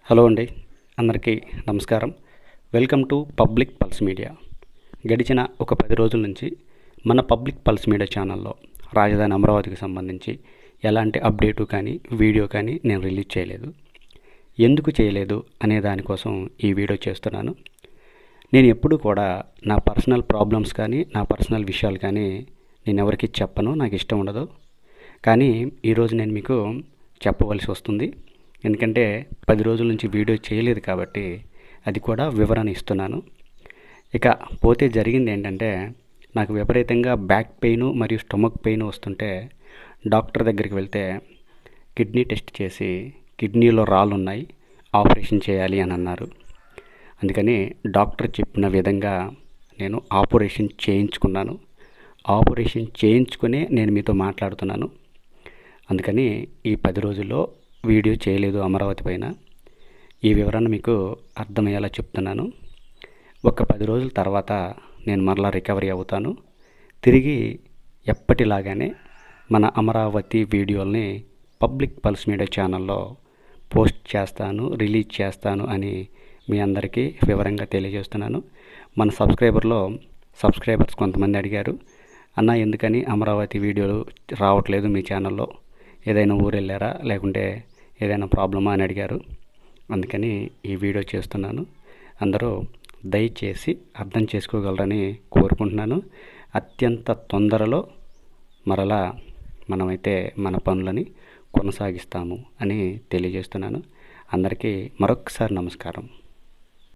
Hello అండి, అందరికీ నమస్కారం. Welcome to public pulse media. గడిచిన ఒక 10 రోజుల నుంచి మన పబ్లిక్ పల్స్ మీడియా ఛానల్లో రాజధాని అమరావతికి సంబంధించి ఎలాంటి అప్డేటు కానీ వీడియో కానీ నేను రిలీజ్ చేయలేదు. ఎందుకు చేయలేదు అనే దానికోసం ఈ వీడియో చేస్తున్నాను. నేను ఎప్పుడూ కూడా నా పర్సనల్ ప్రాబ్లమ్స్ కానీ నా పర్సనల్ విషయాలు కానీ నేను ఎవరికి చెప్పను, నాకు ఇష్టం ఉండదు. కానీ ఈరోజు నేను మీకు చెప్పవలసి వస్తుంది. ఎందుకంటే 10 రోజుల నుంచి వీడియో చేయలేదు కాబట్టి అది కూడా వివరణ ఇస్తున్నాను. ఇక పోతే జరిగింది ఏంటంటే, నాకు విపరీతంగా బ్యాక్ పెయిన్ మరియు స్టమక్ పెయిన్ వస్తుంటే డాక్టర్ దగ్గరికి వెళ్తే కిడ్నీ టెస్ట్ చేసి కిడ్నీలో రాళ్ళు ఉన్నాయి, ఆపరేషన్ చేయాలి అని అన్నారు. అందుకని డాక్టర్ చెప్పిన విధంగా నేను ఆపరేషన్ చేయించుకున్నాను. ఆపరేషన్ చేయించుకునే నేను మీతో మాట్లాడుతున్నాను. అందుకని ఈ 10 రోజుల్లో వీడియో చేయలేదు అమరావతి పైన. ఈ వివరణ మీకు అర్థమయ్యేలా చెప్తున్నాను. ఒక 10 రోజుల తర్వాత నేను మరలా రికవరీ అవుతాను. తిరిగి ఎప్పటిలాగానే మన అమరావతి వీడియోల్ని పబ్లిక్ పల్స్ మీడియా ఛానల్లో పోస్ట్ చేస్తాను, రిలీజ్ చేస్తాను అని మీ అందరికీ వివరంగా తెలియజేస్తున్నాను. మన సబ్స్క్రైబర్స్ కొంతమంది అడిగారు, అన్న ఎందుకని అమరావతి వీడియోలు రావట్లేదు మీ ఛానల్లో, ఏదైనా ఊరు వెళ్ళారా లేకుంటే ఏదైనా ప్రాబ్లమా అని అడిగారు. అందుకని ఈ వీడియో చేస్తున్నాను. అందరూ దయచేసి అర్థం చేసుకోగలరని కోరుకుంటున్నాను. అత్యంత తొందరలో మరలా మనమైతే మన పనులని కొనసాగిస్తాము అని తెలియజేస్తున్నాను. అందరికీ మరొకసారి నమస్కారం.